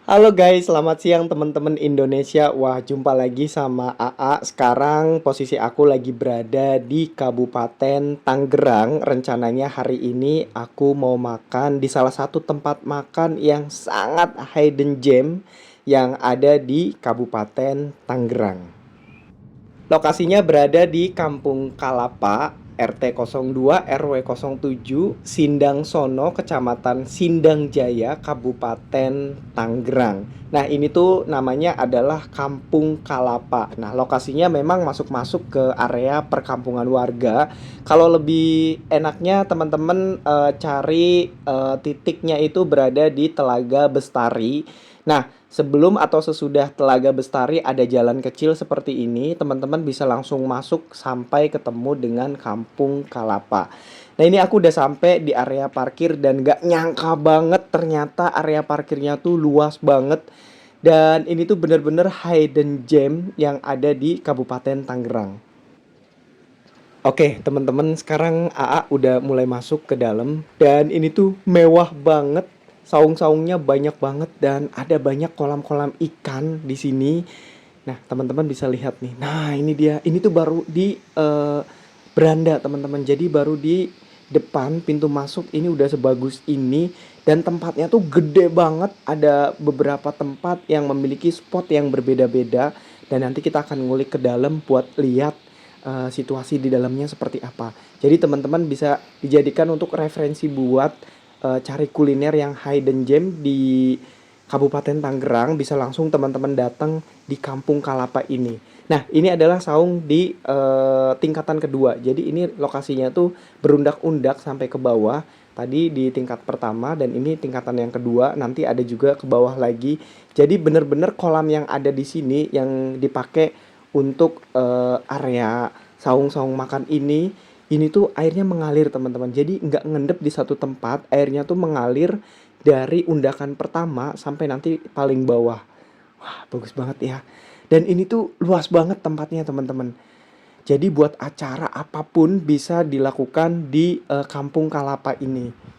Halo guys, selamat siang teman-teman Indonesia. Wah, jumpa lagi sama AA. Sekarang posisi aku lagi berada di Kabupaten Tangerang. Rencananya hari ini aku mau makan di salah satu tempat makan yang sangat hidden gem yang ada di Kabupaten Tangerang. Lokasinya berada di Kampung Kalapa, RT 02 RW 07, Sindang Sono, Kecamatan Sindang Jaya, Kabupaten Tangerang. Nah, ini tuh namanya adalah Kampung Kalapa. Nah, lokasinya memang masuk-masuk ke area perkampungan warga. Kalau lebih enaknya teman-teman cari titiknya itu berada di Telaga Bestari. Nah, sebelum atau sesudah Telaga Bestari ada jalan kecil seperti ini, teman-teman bisa langsung masuk sampai ketemu dengan Kampung Kalapa. Nah, ini aku udah sampai di area parkir dan gak nyangka banget ternyata area parkirnya tuh luas banget. Dan ini tuh bener-bener hidden gem yang ada di Kabupaten Tangerang. Oke, teman-teman, sekarang AA udah mulai masuk ke dalam dan ini tuh mewah banget. Saung-saungnya banyak banget dan ada banyak kolam-kolam ikan di sini. Nah, teman-teman bisa lihat nih. Nah, ini dia. Ini tuh baru di beranda, teman-teman. Jadi baru di depan pintu masuk ini udah sebagus ini dan tempatnya tuh gede banget. Ada beberapa tempat yang memiliki spot yang berbeda-beda dan nanti kita akan ngulik ke dalam buat lihat situasi di dalamnya seperti apa. Jadi teman-teman bisa dijadikan untuk referensi buat cari kuliner yang hidden gem di Kabupaten Tangerang, bisa langsung teman-teman datang di Kampung Kalapa ini. Nah, ini adalah saung di tingkatan kedua. Jadi ini lokasinya tuh berundak-undak sampai ke bawah. Tadi di tingkat pertama dan ini tingkatan yang kedua, nanti ada juga ke bawah lagi. Jadi bener-bener kolam yang ada di sini yang dipakai untuk area saung-saung makan ini tuh airnya mengalir teman-teman. Jadi nggak ngendep di satu tempat, airnya tuh mengalir dari undakan pertama sampai nanti paling bawah. Wah, bagus banget ya. Dan ini tuh luas banget tempatnya teman-teman. Jadi buat acara apapun bisa dilakukan di Kampung Kalapa ini.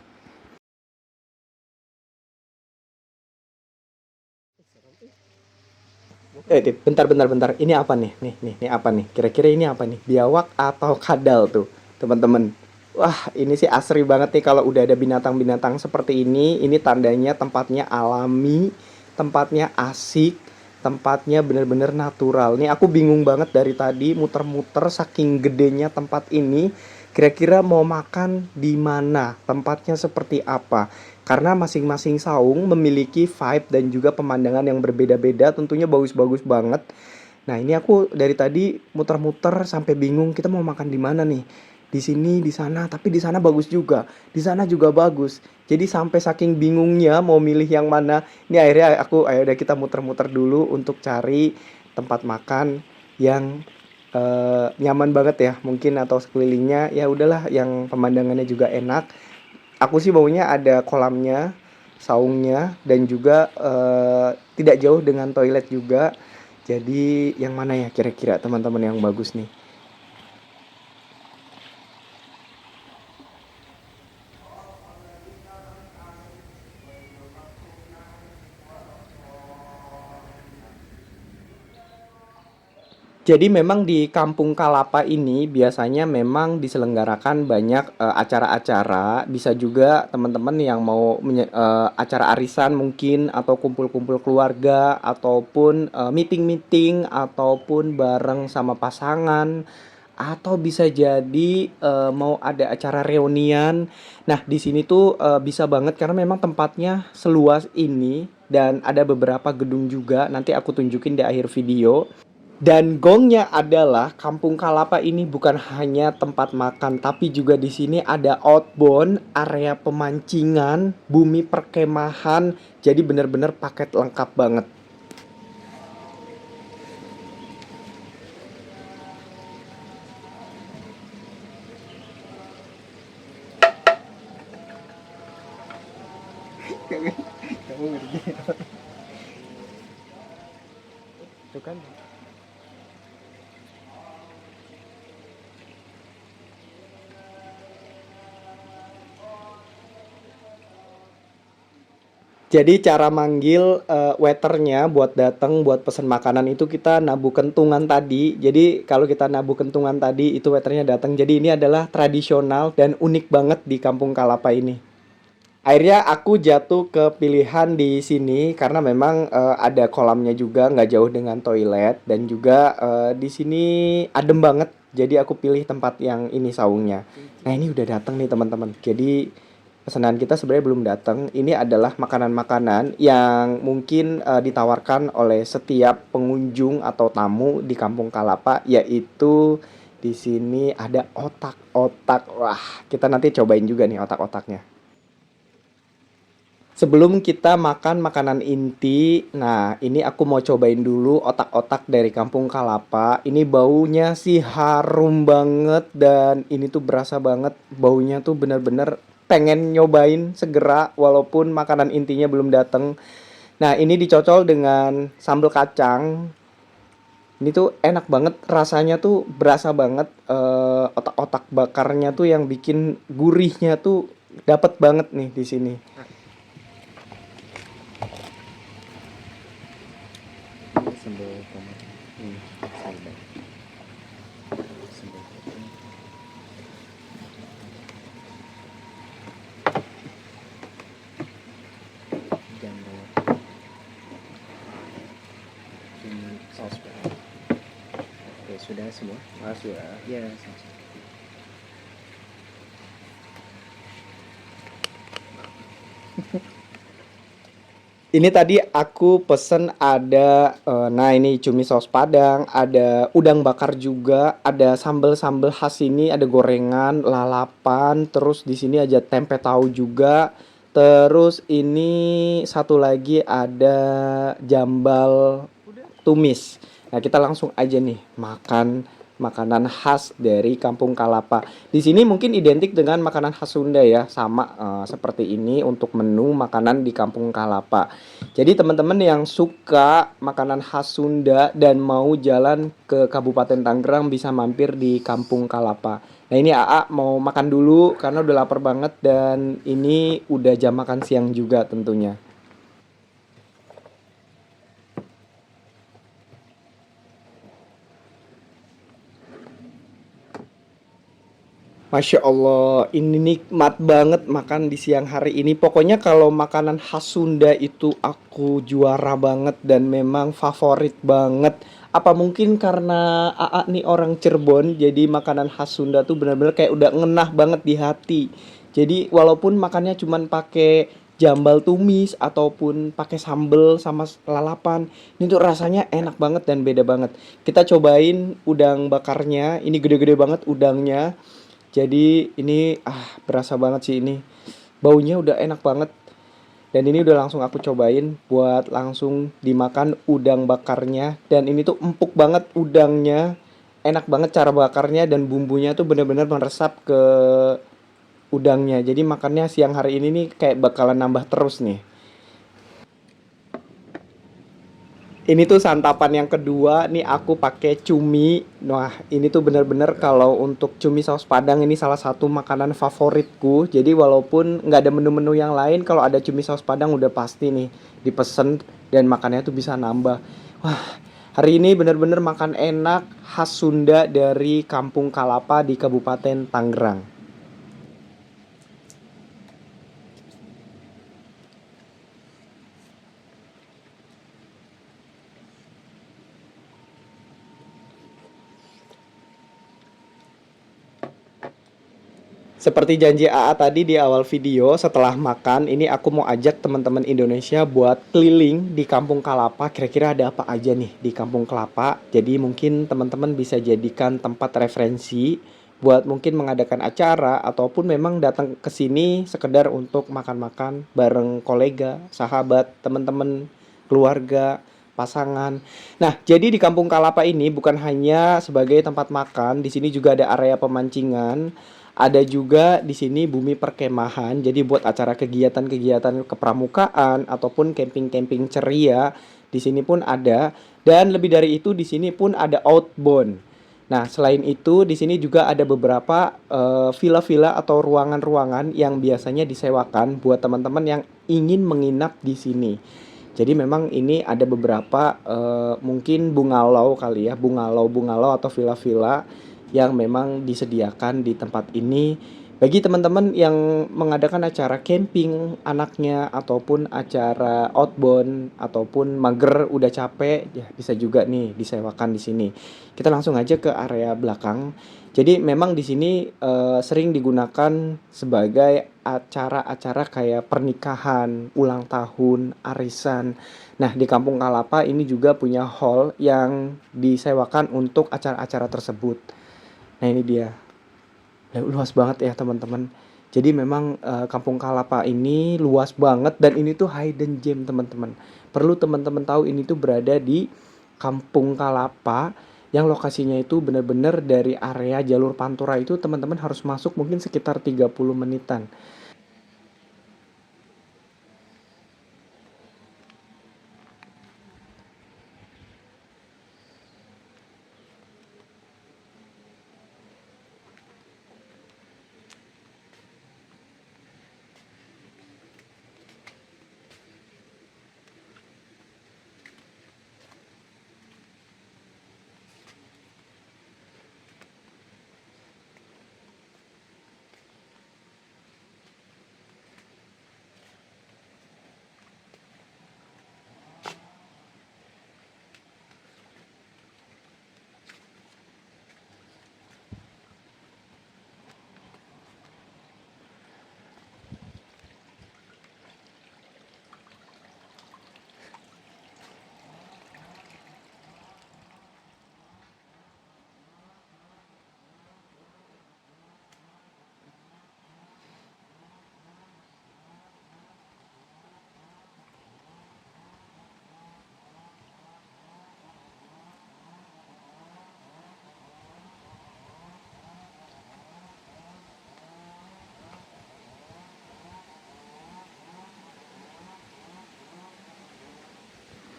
Bentar, bentar, bentar. Ini apa nih? Nih apa nih? Kira-kira ini apa nih? Biawak atau kadal tuh, teman-teman? Wah, ini sih asri banget nih kalau udah ada binatang-binatang seperti ini. Ini tandanya tempatnya alami, tempatnya asik, tempatnya bener-bener natural. Nih aku bingung banget dari tadi muter-muter saking gedenya tempat ini. Kira-kira mau makan di mana? Tempatnya seperti apa? Karena masing-masing saung memiliki vibe dan juga pemandangan yang berbeda-beda, tentunya bagus-bagus banget. Nah, ini aku dari tadi muter-muter sampai bingung kita mau makan di mana nih. Di sini, di sana, tapi di sana bagus juga. Di sana juga bagus. Jadi sampai saking bingungnya mau milih yang mana. Ini akhirnya aku ayo udah kita muter-muter dulu untuk cari tempat makan yang nyaman banget ya, mungkin atau sekelilingnya ya udahlah yang pemandangannya juga enak. Aku sih maunya ada kolamnya, saungnya, dan juga tidak jauh dengan toilet juga. Jadi yang mana ya kira-kira teman-teman yang bagus nih? Jadi memang di Kampung Kalapa ini biasanya memang diselenggarakan banyak acara-acara, bisa juga teman-teman yang mau acara arisan mungkin atau kumpul-kumpul keluarga ataupun meeting-meeting ataupun bareng sama pasangan atau bisa jadi mau ada acara reunian. Nah, di sini tuh bisa banget karena memang tempatnya seluas ini dan ada beberapa gedung juga. Nanti aku tunjukin di akhir video. Dan gongnya adalah Kampung Kalapa ini bukan hanya tempat makan, tapi juga di sini ada outbound, area pemancingan, bumi perkemahan. Jadi bener-bener paket lengkap banget. Kamu ngerti? Itu kan. Jadi cara manggil waiternya buat datang buat pesen makanan itu kita nabuh kentungan tadi. Jadi kalau kita nabuh kentungan tadi itu waiternya datang. Jadi ini adalah tradisional dan unik banget di Kampung Kalapa ini. Akhirnya aku jatuh ke pilihan di sini karena memang ada kolamnya juga nggak jauh dengan toilet dan juga di sini adem banget. Jadi aku pilih tempat yang ini saungnya. Nah ini udah datang nih teman-teman. Jadi pesanan kita sebenarnya belum datang. Ini adalah makanan-makanan yang mungkin ditawarkan oleh setiap pengunjung atau tamu di Kampung Kalapa, yaitu di sini ada otak-otak. Wah, kita nanti cobain juga nih otak-otaknya. Sebelum kita makan makanan inti, nah ini aku mau cobain dulu otak-otak dari Kampung Kalapa. Ini baunya sih harum banget dan ini tuh berasa banget. Baunya tuh bener-bener pengen nyobain segera walaupun makanan intinya belum dateng. Nah ini dicocol dengan sambal kacang. Ini tuh enak banget, rasanya tuh berasa banget otak-otak bakarnya tuh yang bikin gurihnya tuh dapet banget nih di sini. Ini sambal tomat. Ini sambal. Sambal tomat. Jambal. Ini saus padang. Oke, sudah semua? Ah, sudah. Ya, saus. Ini tadi aku pesen ada, nah ini cumi saus padang, ada udang bakar juga, ada sambel-sambel khas sini, ada gorengan, lalapan, terus di sini aja tempe tahu juga. Terus ini satu lagi ada jambal tumis. Nah, kita langsung aja nih makan makanan khas dari Kampung Kalapa. Di sini mungkin identik dengan makanan khas Sunda ya, sama seperti ini untuk menu makanan di Kampung Kalapa. Jadi teman-teman yang suka makanan khas Sunda dan mau jalan ke Kabupaten Tangerang bisa mampir di Kampung Kalapa. Nah ini AA mau makan dulu karena udah lapar banget dan ini udah jam makan siang juga tentunya. Masya Allah, ini nikmat banget makan di siang hari ini. Pokoknya kalau makanan khas Sunda itu aku juara banget dan memang favorit banget. Apa mungkin karena AA nih orang Cirebon, jadi makanan khas Sunda tuh benar-benar kayak udah ngenah banget di hati. Jadi walaupun makannya cuman pakai jambal tumis ataupun pakai sambel sama lalapan, ini tuh rasanya enak banget dan beda banget. Kita cobain udang bakarnya, ini gede-gede banget udangnya. Jadi ini berasa banget sih ini. Baunya udah enak banget dan ini udah langsung aku cobain buat langsung dimakan udang bakarnya dan ini tuh empuk banget udangnya. Enak banget cara bakarnya dan bumbunya tuh bener-bener meresap ke udangnya. Jadi makannya siang hari ini nih kayak bakalan nambah terus nih. Ini tuh santapan yang kedua, nih aku pakai cumi. Wah, ini tuh bener-bener kalau untuk cumi saus Padang ini salah satu makanan favoritku. Jadi walaupun nggak ada menu-menu yang lain, kalau ada cumi saus Padang udah pasti nih dipesen dan makannya tuh bisa nambah. Wah, hari ini bener-bener makan enak khas Sunda dari Kampung Kalapa di Kabupaten Tangerang. Seperti janji AA tadi di awal video, setelah makan, ini aku mau ajak teman-teman Indonesia buat keliling di Kampung Kalapa. Kira-kira ada apa aja nih di Kampung Kalapa. Jadi mungkin teman-teman bisa jadikan tempat referensi buat mungkin mengadakan acara ataupun memang datang ke sini sekedar untuk makan-makan bareng kolega, sahabat, teman-teman, keluarga, pasangan. Nah, jadi di Kampung Kalapa ini bukan hanya sebagai tempat makan, di sini juga ada area pemancingan, ada juga di sini bumi perkemahan. Jadi buat acara kegiatan-kegiatan kepramukaan ataupun camping-camping ceria, di sini pun ada. Dan lebih dari itu di sini pun ada outbound. Nah, selain itu di sini juga ada beberapa villa-villa atau ruangan-ruangan yang biasanya disewakan buat teman-teman yang ingin menginap di sini. Jadi memang ini ada beberapa mungkin bungalow kali ya, bungalow-bungalow atau villa-villa yang memang disediakan di tempat ini bagi teman-teman yang mengadakan acara camping anaknya ataupun acara outbound ataupun mager udah capek ya bisa juga nih disewakan di sini. Kita langsung aja ke area belakang. Jadi memang di sini sering digunakan sebagai acara-acara kayak pernikahan, ulang tahun, arisan. Nah, di Kampung Kalapa ini juga punya hall yang disewakan untuk acara-acara tersebut. Nah, ini dia. Luas banget ya, teman-teman. Jadi memang Kampung Kalapa ini luas banget dan ini tuh hidden gem, teman-teman. Perlu teman-teman tahu ini tuh berada di Kampung Kalapa yang lokasinya itu benar-benar dari area jalur Pantura itu teman-teman harus masuk mungkin sekitar 30 menitan.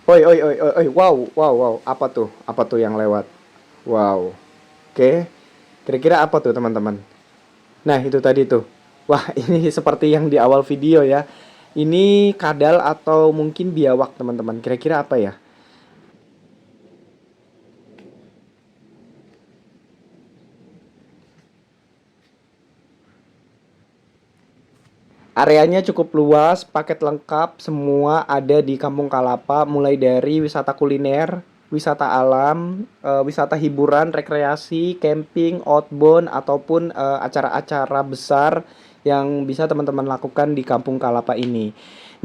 Oi, oi, oi, oi, oi, wow, wow, wow, apa tuh? Apa tuh yang lewat? Wow, oke. Kira-kira apa tuh, teman-teman? Nah, itu tadi tuh. Wah, ini seperti yang di awal video ya. Ini kadal atau mungkin biawak, teman-teman. Kira-kira apa ya? Areanya cukup luas, paket lengkap, semua ada di Kampung Kalapa, mulai dari wisata kuliner, wisata alam, wisata hiburan, rekreasi, camping, outbound, ataupun acara-acara besar yang bisa teman-teman lakukan di Kampung Kalapa ini.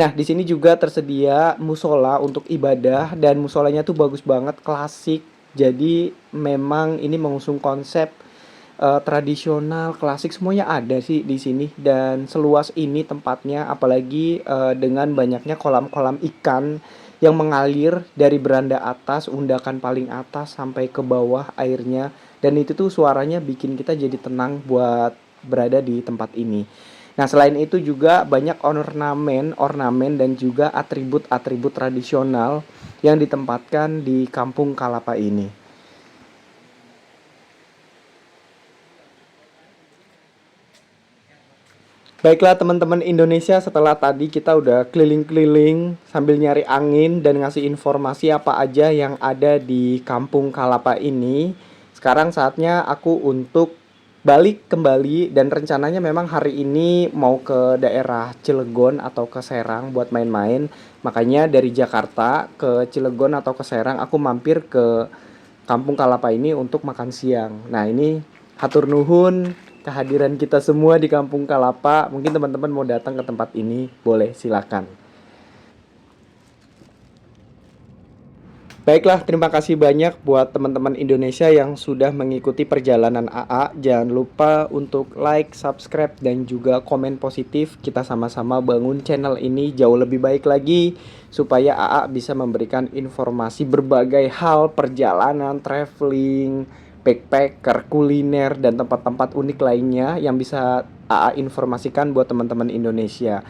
Nah, di sini juga tersedia musola untuk ibadah dan musolanya tuh bagus banget, klasik. Jadi memang ini mengusung konsep tradisional, klasik semuanya ada sih di sini dan seluas ini tempatnya apalagi dengan banyaknya kolam-kolam ikan yang mengalir dari beranda atas, undakan paling atas sampai ke bawah airnya dan itu tuh suaranya bikin kita jadi tenang buat berada di tempat ini. Nah, selain itu juga banyak ornamen dan juga atribut-atribut tradisional yang ditempatkan di Kampung Kalapa ini. Baiklah teman-teman Indonesia, setelah tadi kita udah keliling-keliling sambil nyari angin dan ngasih informasi apa aja yang ada di Kampung Kalapa ini. Sekarang saatnya aku untuk balik kembali dan rencananya memang hari ini mau ke daerah Cilegon atau ke Serang buat main-main. Makanya dari Jakarta ke Cilegon atau ke Serang aku mampir ke Kampung Kalapa ini untuk makan siang. Nah, ini hatur nuhun kehadiran kita semua di Kampung Kalapa. Mungkin teman-teman mau datang ke tempat ini, boleh silakan. Baiklah, terima kasih banyak buat teman-teman Indonesia yang sudah mengikuti perjalanan AA. Jangan lupa untuk like, subscribe, dan juga komen positif. Kita sama-sama bangun channel ini jauh lebih baik lagi supaya AA bisa memberikan informasi berbagai hal perjalanan, traveling, backpacker, kuliner, dan tempat-tempat unik lainnya yang bisa AA informasikan buat teman-teman Indonesia.